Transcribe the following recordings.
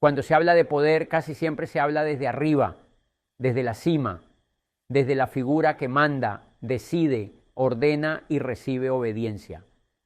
Cuando se habla de poder, casi siempre se habla desde arriba, desde la cima, desde la figura que manda, decide, ordena y recibe obediencia.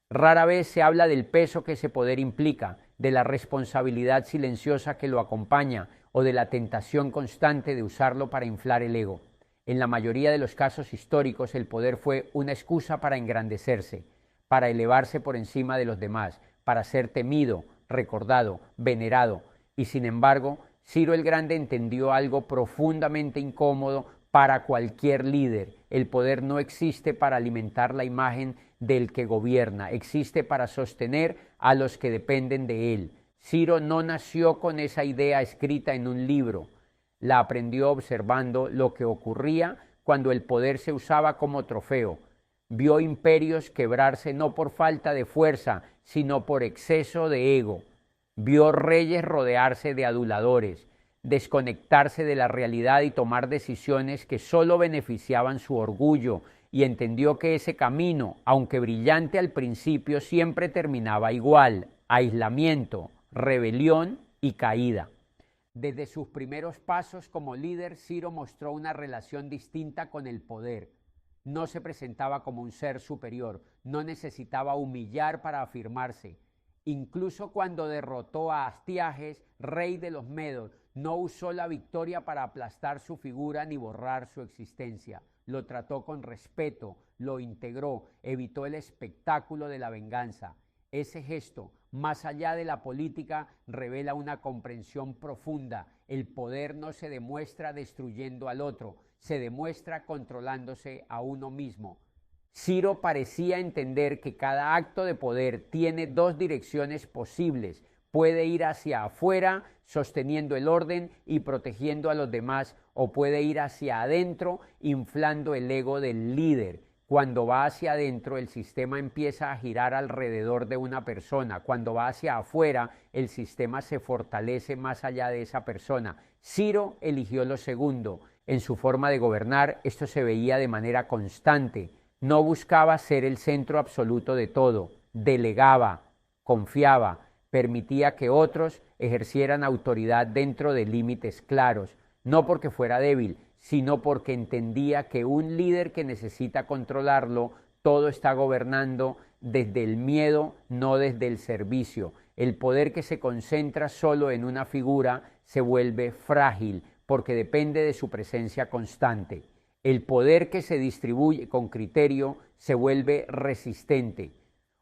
Rara vez se habla del peso que ese poder implica, de la responsabilidad silenciosa que lo acompaña o de la tentación constante de usarlo para inflar el ego. En la mayoría de los casos históricos el poder fue una excusa para engrandecerse, para elevarse por encima de los demás, para ser temido, recordado, venerado. Y sin embargo, Ciro el Grande entendió algo profundamente incómodo para cualquier líder. El poder no existe para alimentar la imagen del que gobierna, existe para sostener a los que dependen de él. Ciro no nació con esa idea escrita en un libro, la aprendió observando lo que ocurría cuando el poder se usaba como trofeo. Vio imperios quebrarse no por falta de fuerza, sino por exceso de ego. Vio reyes rodearse de aduladores, desconectarse de la realidad y tomar decisiones que solo beneficiaban su orgullo, y entendió que ese camino, aunque brillante al principio, siempre terminaba igual: aislamiento, rebelión y caída. Desde sus primeros pasos como líder, Ciro mostró una relación distinta con el poder. No se presentaba como un ser superior, no necesitaba humillar para afirmarse. Incluso cuando derrotó a Astiages, rey de los Medos, no usó la victoria para aplastar su figura ni borrar su existencia. Lo trató con respeto, lo integró, evitó el espectáculo de la venganza. Ese gesto, más allá de la política, revela una comprensión profunda. El poder no se demuestra destruyendo al otro, se demuestra controlándose a uno mismo. Ciro parecía entender que cada acto de poder tiene dos direcciones posibles. Puede ir hacia afuera, sosteniendo el orden y protegiendo a los demás, o puede ir hacia adentro, inflando el ego del líder. Cuando va hacia adentro, el sistema empieza a girar alrededor de una persona. Cuando va hacia afuera, el sistema se fortalece más allá de esa persona. Ciro eligió lo segundo. En su forma de gobernar, esto se veía de manera constante. No buscaba ser el centro absoluto de todo. Delegaba, confiaba, permitía que otros ejercieran autoridad dentro de límites claros. No porque fuera débil, sino porque entendía que un líder que necesita controlarlo, todo está gobernando desde el miedo, no desde el servicio. El poder que se concentra solo en una figura se vuelve frágil porque depende de su presencia constante. El poder que se distribuye con criterio se vuelve resistente.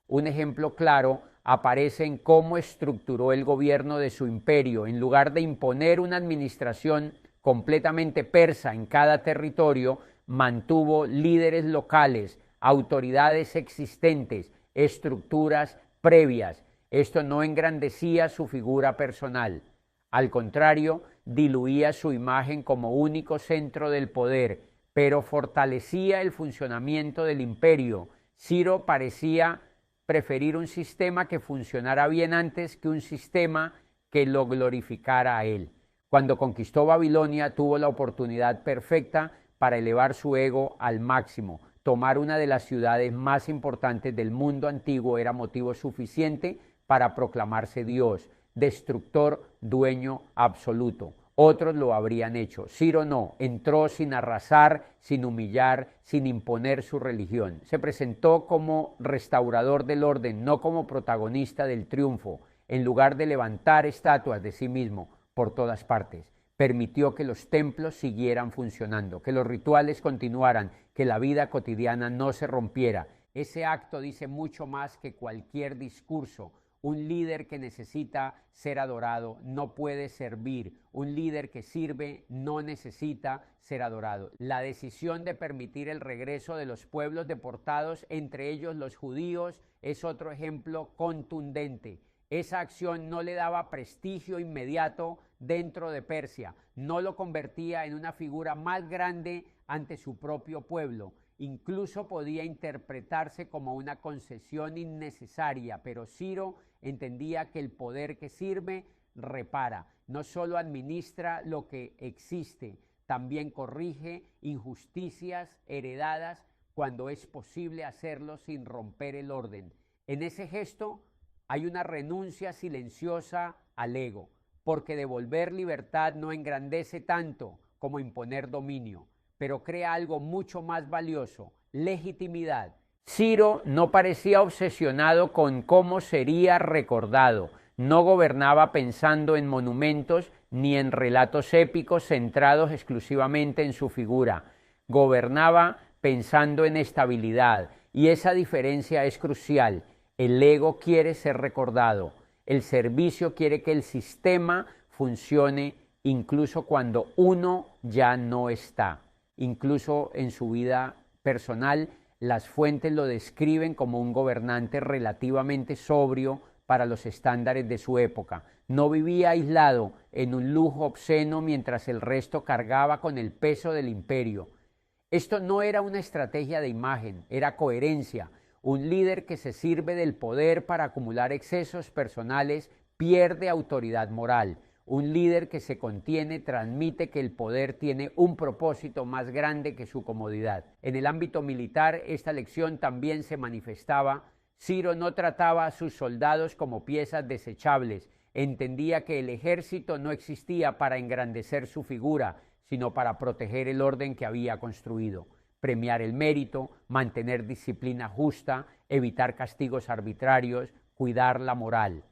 Un ejemplo claro aparece en cómo estructuró el gobierno de su imperio. En lugar de imponer una administración completamente persa en cada territorio, mantuvo líderes locales, autoridades existentes, estructuras previas. Esto no engrandecía su figura personal. Al contrario, diluía su imagen como único centro del poder, pero fortalecía el funcionamiento del imperio. Ciro parecía preferir un sistema que funcionara bien antes que un sistema que lo glorificara a él. Cuando conquistó Babilonia, tuvo la oportunidad perfecta para elevar su ego al máximo. Tomar una de las ciudades más importantes del mundo antiguo era motivo suficiente para proclamarse Dios, destructor, dueño absoluto. Otros lo habrían hecho. Ciro no, entró sin arrasar, sin humillar, sin imponer su religión. Se presentó como restaurador del orden, no como protagonista del triunfo. En lugar de levantar estatuas de sí mismo por todas partes, permitió que los templos siguieran funcionando, que los rituales continuaran, que la vida cotidiana no se rompiera. Ese acto dice mucho más que cualquier discurso. Un líder que necesita ser adorado no puede servir. Un líder que sirve no necesita ser adorado. La decisión de permitir el regreso de los pueblos deportados, entre ellos los judíos, es otro ejemplo contundente. Esa acción no le daba prestigio inmediato dentro de Persia, no lo convertía en una figura más grande ante su propio pueblo. Incluso podía interpretarse como una concesión innecesaria, pero Ciro entendía que el poder que sirve repara, no solo administra lo que existe, también corrige injusticias heredadas cuando es posible hacerlo sin romper el orden. En ese gesto hay una renuncia silenciosa al ego. porque devolver libertad no engrandece tanto como imponer dominio, pero crea algo mucho más valioso: legitimidad. Ciro no parecía obsesionado con cómo sería recordado, no gobernaba pensando en monumentos ni en relatos épicos centrados exclusivamente en su figura, gobernaba pensando en estabilidad, y esa diferencia es crucial. El ego quiere ser recordado, el servicio quiere que el sistema funcione incluso cuando uno ya no está. Incluso en su vida personal, las fuentes lo describen como un gobernante relativamente sobrio para los estándares de su época. No vivía aislado en un lujo obsceno mientras el resto cargaba con el peso del imperio. Esto no era una estrategia de imagen, era coherencia. Un líder que se sirve del poder para acumular excesos personales pierde autoridad moral. Un líder que se contiene transmite que el poder tiene un propósito más grande que su comodidad. En el ámbito militar, esta lección también se manifestaba. Ciro no trataba a sus soldados como piezas desechables. Entendía que el ejército no existía para engrandecer su figura, sino para proteger el orden que había construido, premiar el mérito, mantener disciplina justa, evitar castigos arbitrarios, cuidar la moral.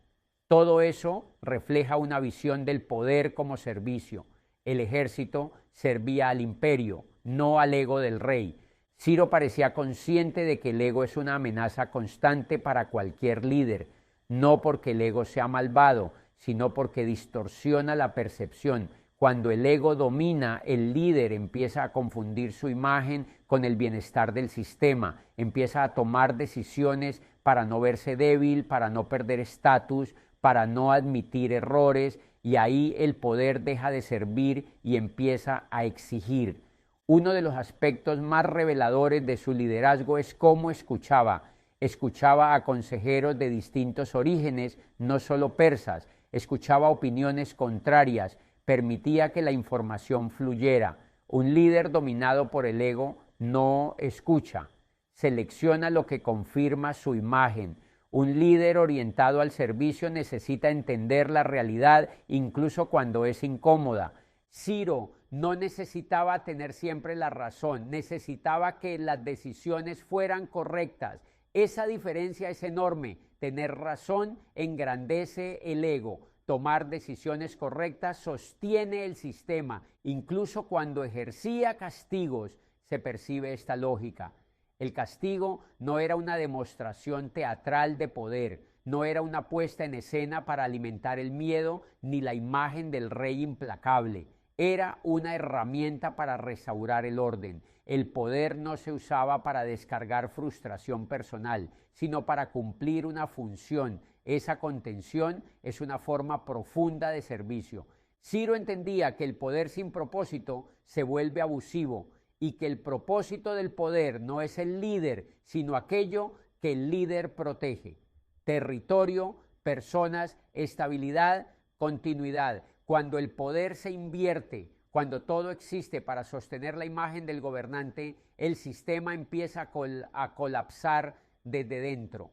Todo eso refleja una visión del poder como servicio. El ejército servía al imperio, no al ego del rey. Ciro parecía consciente de que el ego es una amenaza constante para cualquier líder, no porque el ego sea malvado, sino porque distorsiona la percepción. Cuando el ego domina, el líder empieza a confundir su imagen con el bienestar del sistema, empieza a tomar decisiones para no verse débil, para no perder estatus, para no admitir errores, y ahí el poder deja de servir y empieza a exigir. Uno de los aspectos más reveladores de su liderazgo es cómo escuchaba. Escuchaba a consejeros de distintos orígenes, no solo persas, escuchaba opiniones contrarias, permitía que la información fluyera. Un líder dominado por el ego no escucha, selecciona lo que confirma su imagen. Un líder orientado al servicio necesita entender la realidad incluso cuando es incómoda. Ciro no necesitaba tener siempre la razón, necesitaba que las decisiones fueran correctas. Esa diferencia es enorme. Tener razón engrandece el ego. Tomar decisiones correctas sostiene el sistema. Incluso cuando ejercía castigos, se percibe esta lógica. El castigo no era una demostración teatral de poder, no era una puesta en escena para alimentar el miedo ni la imagen del rey implacable. Era una herramienta para restaurar el orden. El poder no se usaba para descargar frustración personal, sino para cumplir una función. Esa contención es una forma profunda de servicio. Ciro entendía que el poder sin propósito se vuelve abusivo y que el propósito del poder no es el líder, sino aquello que el líder protege: territorio, personas, estabilidad, continuidad. Cuando el poder se invierte, cuando todo existe para sostener la imagen del gobernante, el sistema empieza a colapsar desde dentro.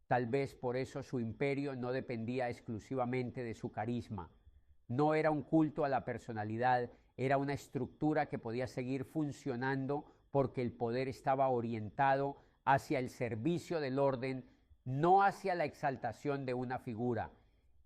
Tal vez por eso su imperio no dependía exclusivamente de su carisma. No era un culto a la personalidad, era una estructura que podía seguir funcionando porque el poder estaba orientado hacia el servicio del orden, no hacia la exaltación de una figura.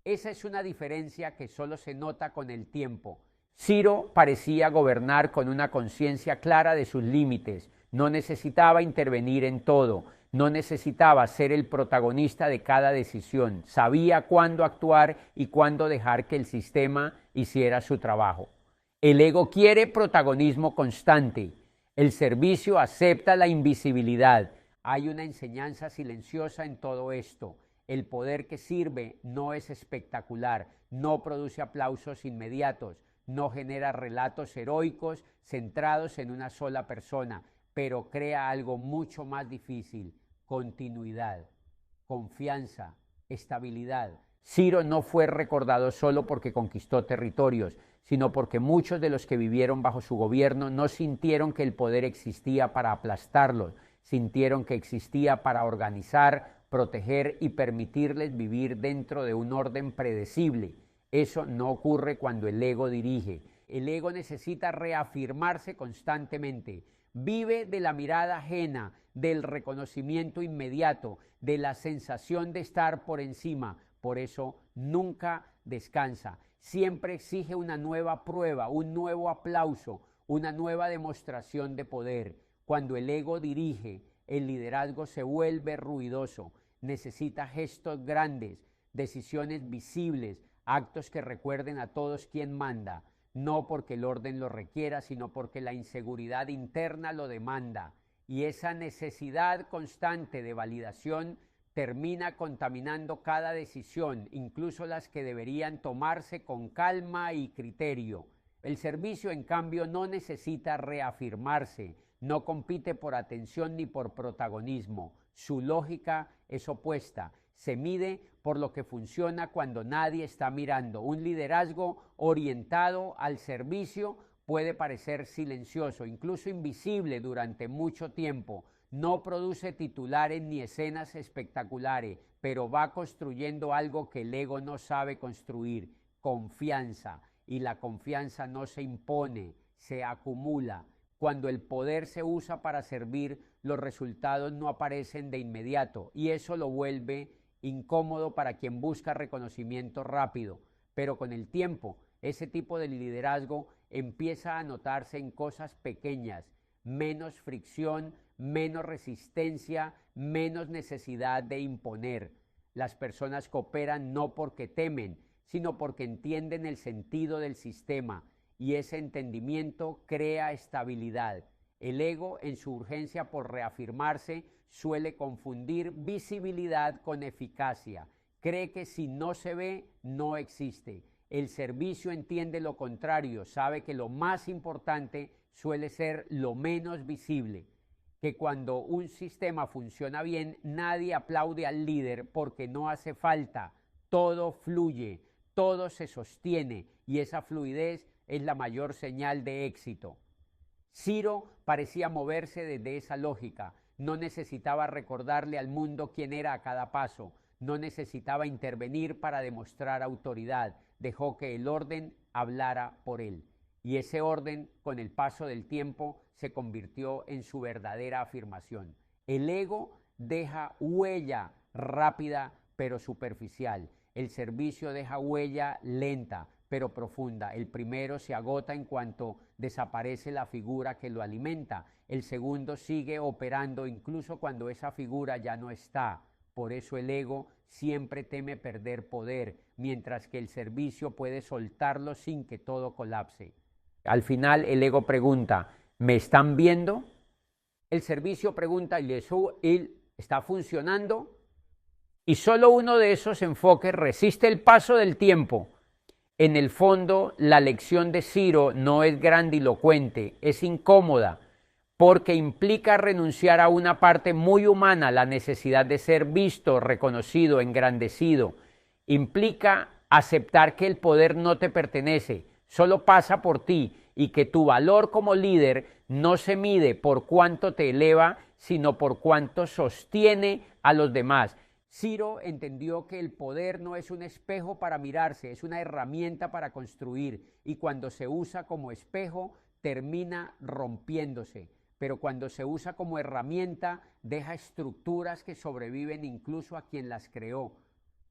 Esa es una diferencia que solo se nota con el tiempo. Ciro parecía gobernar con una conciencia clara de sus límites. No necesitaba intervenir en todo, no necesitaba ser el protagonista de cada decisión. Sabía cuándo actuar y cuándo dejar que el sistema hiciera su trabajo. El ego quiere protagonismo constante. El servicio acepta la invisibilidad. Hay una enseñanza silenciosa en todo esto. El poder que sirve no es espectacular, no produce aplausos inmediatos, no genera relatos heroicos centrados en una sola persona, pero crea algo mucho más difícil: continuidad, confianza, estabilidad. Ciro no fue recordado solo porque conquistó territorios, sino porque muchos de los que vivieron bajo su gobierno no sintieron que el poder existía para aplastarlos, sintieron que existía para organizar, proteger y permitirles vivir dentro de un orden predecible. Eso no ocurre cuando el ego dirige. El ego necesita reafirmarse constantemente. Vive de la mirada ajena, del reconocimiento inmediato, de la sensación de estar por encima. Por eso nunca descansa. Siempre exige una nueva prueba, un nuevo aplauso, una nueva demostración de poder. Cuando el ego dirige, el liderazgo se vuelve ruidoso. Necesita gestos grandes, decisiones visibles, actos que recuerden a todos quién manda, no porque el orden lo requiera, sino porque la inseguridad interna lo demanda. Y esa necesidad constante de validación termina contaminando cada decisión, incluso las que deberían tomarse con calma y criterio. El servicio, en cambio, no necesita reafirmarse, no compite por atención ni por protagonismo. Su lógica es opuesta. Se mide por lo que funciona cuando nadie está mirando. Un liderazgo orientado al servicio puede parecer silencioso, incluso invisible durante mucho tiempo. No produce titulares ni escenas espectaculares, pero va construyendo algo que el ego no sabe construir: confianza. Y la confianza no se impone, se acumula. Cuando el poder se usa para servir, los resultados no aparecen de inmediato, y eso lo vuelve incómodo para quien busca reconocimiento rápido. Pero con el tiempo, ese tipo de liderazgo empieza a notarse en cosas pequeñas: menos fricción, menos resistencia, menos necesidad de imponer. Las personas cooperan no porque temen, sino porque entienden el sentido del sistema, y ese entendimiento crea estabilidad. El ego, en su urgencia por reafirmarse, suele confundir visibilidad con eficacia. Cree que si no se ve, no existe. El servicio entiende lo contrario, sabe que lo más importante suele ser lo menos visible, que cuando un sistema funciona bien, nadie aplaude al líder porque no hace falta, todo fluye, todo se sostiene, y esa fluidez es la mayor señal de éxito. Ciro parecía moverse desde esa lógica. No necesitaba recordarle al mundo quién era a cada paso, no necesitaba intervenir para demostrar autoridad. Dejó que el orden hablara por él. Y ese orden, con el paso del tiempo, se convirtió en su verdadera afirmación. El ego deja huella rápida pero superficial. El servicio deja huella lenta pero profunda. El primero se agota en cuanto desaparece la figura que lo alimenta. El segundo sigue operando incluso cuando esa figura ya no está. Por eso el ego siempre teme perder poder, mientras que el servicio puede soltarlo sin que todo colapse. Al final el ego pregunta: ¿me están viendo? El servicio pregunta: ¿y eso está funcionando? Y solo uno de esos enfoques resiste el paso del tiempo. En el fondo, la lección de Ciro no es grandilocuente, es incómoda, porque implica renunciar a una parte muy humana, la necesidad de ser visto, reconocido, engrandecido. Implica aceptar que el poder no te pertenece, solo pasa por ti, y que tu valor como líder no se mide por cuánto te eleva, sino por cuánto sostiene a los demás. Ciro entendió que el poder no es un espejo para mirarse, es una herramienta para construir, y cuando se usa como espejo termina rompiéndose, pero cuando se usa como herramienta deja estructuras que sobreviven incluso a quien las creó.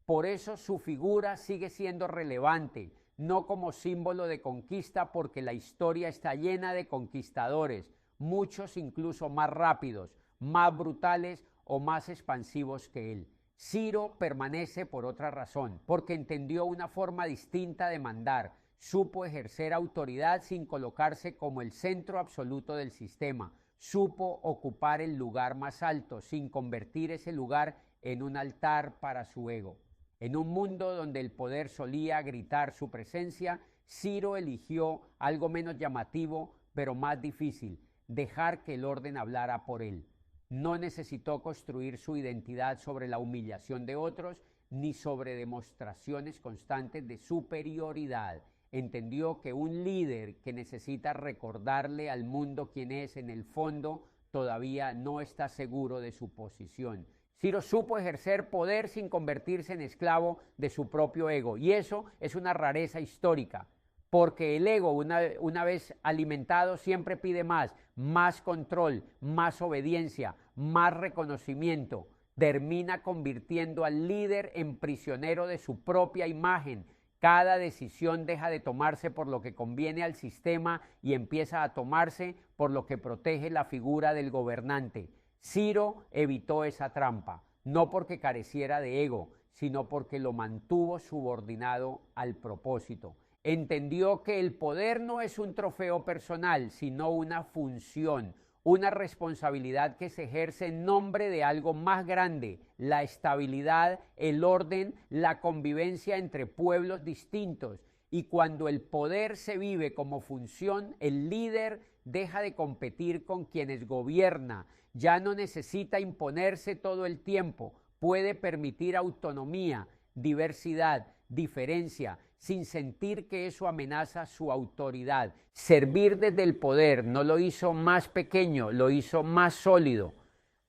Por eso su figura sigue siendo relevante, no como símbolo de conquista, porque la historia está llena de conquistadores, muchos incluso más rápidos, más brutales o más expansivos que él. Ciro permanece por otra razón, porque entendió una forma distinta de mandar, supo ejercer autoridad sin colocarse como el centro absoluto del sistema, supo ocupar el lugar más alto sin convertir ese lugar en un altar para su ego. En un mundo donde el poder solía gritar su presencia, Ciro eligió algo menos llamativo, pero más difícil: dejar que el orden hablara por él. No necesitó construir su identidad sobre la humillación de otros, ni sobre demostraciones constantes de superioridad. Entendió que un líder que necesita recordarle al mundo quién es, en el fondo todavía no está seguro de su posición. Ciro supo ejercer poder sin convertirse en esclavo de su propio ego. Y eso es una rareza histórica, porque el ego, una vez alimentado, siempre pide más control, más obediencia, más reconocimiento. Termina convirtiendo al líder en prisionero de su propia imagen. Cada decisión deja de tomarse por lo que conviene al sistema y empieza a tomarse por lo que protege la figura del gobernante. Ciro evitó esa trampa, no porque careciera de ego, sino porque lo mantuvo subordinado al propósito. Entendió que el poder no es un trofeo personal, sino una función, una responsabilidad que se ejerce en nombre de algo más grande, la estabilidad, el orden, la convivencia entre pueblos distintos. Y cuando el poder se vive como función, el líder deja de competir con quienes gobierna, ya no necesita imponerse todo el tiempo, puede permitir autonomía, diversidad, diferencia, sin sentir que eso amenaza su autoridad. Servir desde el poder no lo hizo más pequeño, lo hizo más sólido,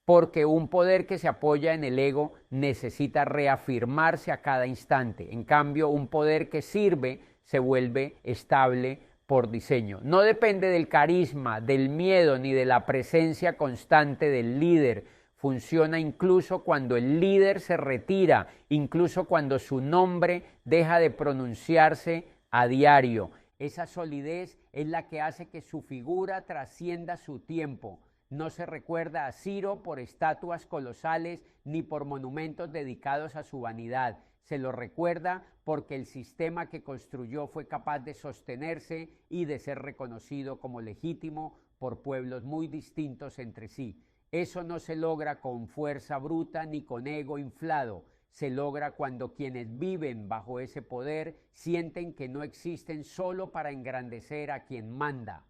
porque un poder que se apoya en el ego necesita reafirmarse a cada instante. En cambio, un poder que sirve se vuelve estable por diseño. No depende del carisma, del miedo ni de la presencia constante del líder. Funciona incluso cuando el líder se retira, incluso cuando su nombre deja de pronunciarse a diario. Esa solidez es la que hace que su figura trascienda su tiempo. No se recuerda a Ciro por estatuas colosales ni por monumentos dedicados a su vanidad. Se lo recuerda porque el sistema que construyó fue capaz de sostenerse y de ser reconocido como legítimo por pueblos muy distintos entre sí. Eso no se logra con fuerza bruta ni con ego inflado. Se logra cuando quienes viven bajo ese poder sienten que no existen solo para engrandecer a quien manda.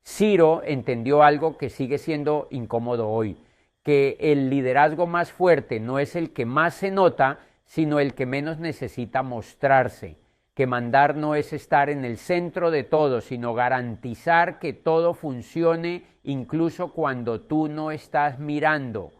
Ciro entendió algo que sigue siendo incómodo hoy, que el liderazgo más fuerte no es el que más se nota, sino el que menos necesita mostrarse, que mandar no es estar en el centro de todo, sino garantizar que todo funcione incluso cuando tú no estás mirando,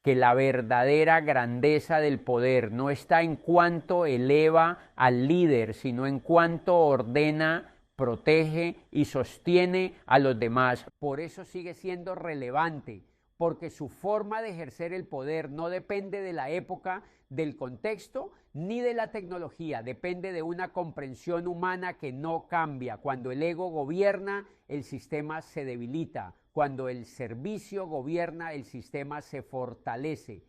que la verdadera grandeza del poder no está en cuanto eleva al líder, sino en cuanto ordena, protege y sostiene a los demás. Por eso sigue siendo relevante, porque su forma de ejercer el poder no depende de la época, del contexto, ni de la tecnología, depende de una comprensión humana que no cambia. Cuando el ego gobierna, el sistema se debilita. Cuando el servicio gobierna, el sistema se fortalece.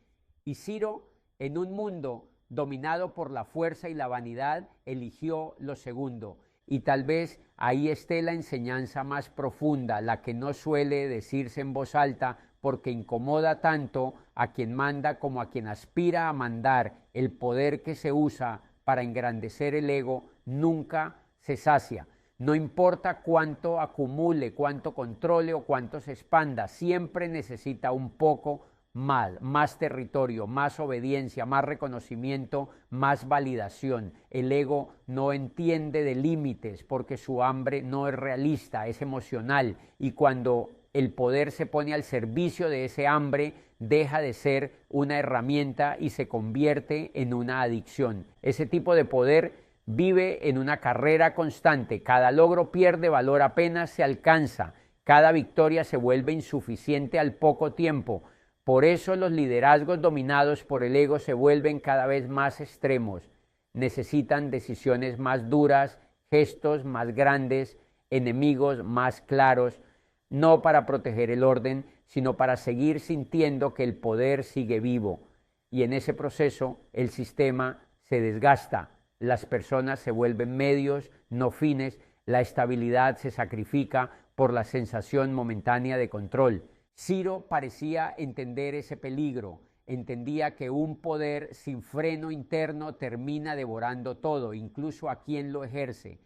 Y Ciro, en un mundo dominado por la fuerza y la vanidad, eligió lo segundo. Y tal vez ahí esté la enseñanza más profunda, la que no suele decirse en voz alta porque incomoda tanto a quien manda como a quien aspira a mandar. El poder que se usa para engrandecer el ego nunca se sacia. No importa cuánto acumule, cuánto controle o cuánto se expanda, siempre necesita un poco más territorio, más obediencia, más reconocimiento, más validación. El ego no entiende de límites porque su hambre no es realista, es emocional, y cuando el poder se pone al servicio de ese hambre, deja de ser una herramienta y se convierte en una adicción. Ese tipo de poder vive en una carrera constante. Cada logro pierde valor apenas se alcanza. Cada victoria se vuelve insuficiente al poco tiempo. Por eso los liderazgos dominados por el ego se vuelven cada vez más extremos. Necesitan decisiones más duras, gestos más grandes, enemigos más claros, no para proteger el orden, sino para seguir sintiendo que el poder sigue vivo. Y en ese proceso el sistema se desgasta, las personas se vuelven medios, no fines, la estabilidad se sacrifica por la sensación momentánea de control. Ciro parecía entender ese peligro, entendía que un poder sin freno interno termina devorando todo, incluso a quien lo ejerce.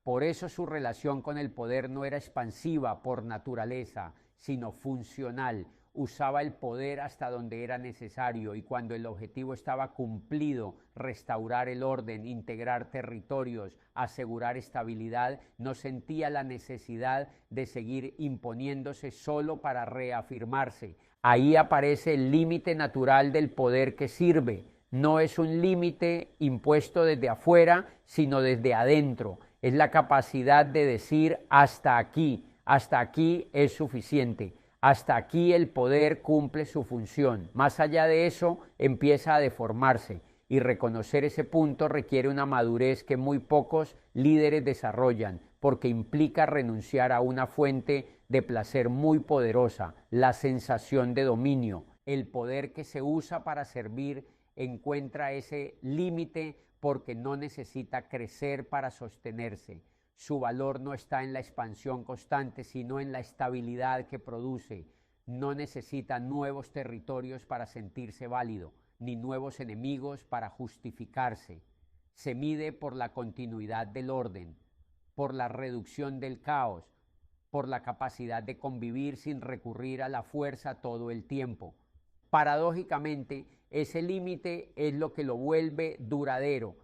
Por eso su relación con el poder no era expansiva por naturaleza, sino funcional. Usaba el poder hasta donde era necesario y cuando el objetivo estaba cumplido, restaurar el orden, integrar territorios, asegurar estabilidad, no sentía la necesidad de seguir imponiéndose solo para reafirmarse. Ahí aparece el límite natural del poder que sirve. No es un límite impuesto desde afuera, sino desde adentro. Es la capacidad de decir hasta aquí es suficiente, hasta aquí el poder cumple su función. Más allá de eso, empieza a deformarse, y reconocer ese punto requiere una madurez que muy pocos líderes desarrollan, porque implica renunciar a una fuente de placer muy poderosa, la sensación de dominio. El poder que se usa para servir encuentra ese límite porque no necesita crecer para sostenerse. Su valor no está en la expansión constante, sino en la estabilidad que produce. No necesita nuevos territorios para sentirse válido, ni nuevos enemigos para justificarse. Se mide por la continuidad del orden, por la reducción del caos, por la capacidad de convivir sin recurrir a la fuerza todo el tiempo. Paradójicamente, ese límite es lo que lo vuelve duradero,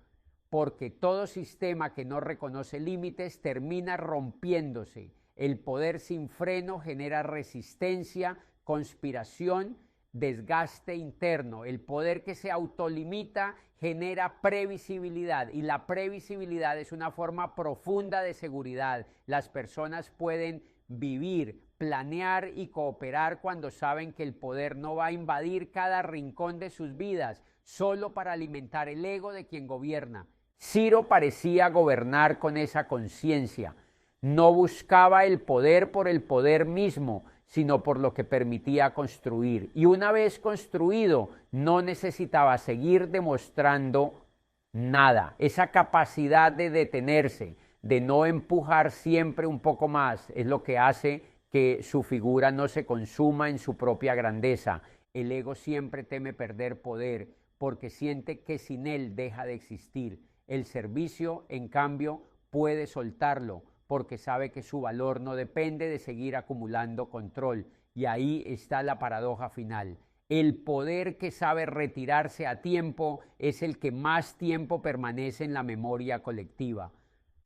porque todo sistema que no reconoce límites termina rompiéndose. El poder sin freno genera resistencia, conspiración, desgaste interno. El poder que se autolimita genera previsibilidad, y la previsibilidad es una forma profunda de seguridad. Las personas pueden vivir, planear y cooperar cuando saben que el poder no va a invadir cada rincón de sus vidas solo para alimentar el ego de quien gobierna. Ciro parecía gobernar con esa conciencia. No buscaba el poder por el poder mismo, sino por lo que permitía construir. Y una vez construido, no necesitaba seguir demostrando nada. Esa capacidad de detenerse, de no empujar siempre un poco más, es lo que hace que su figura no se consuma en su propia grandeza. El ego siempre teme perder poder, porque siente que sin él deja de existir. El servicio, en cambio, puede soltarlo, porque sabe que su valor no depende de seguir acumulando control. Y ahí está la paradoja final. El poder que sabe retirarse a tiempo es el que más tiempo permanece en la memoria colectiva,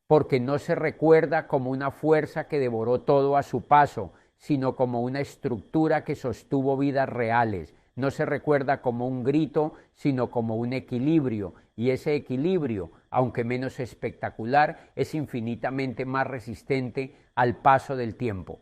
porque no se recuerda como una fuerza que devoró todo a su paso, sino como una estructura que sostuvo vidas reales. No se recuerda como un grito, sino como un equilibrio, y ese equilibrio, aunque menos espectacular, es infinitamente más resistente al paso del tiempo.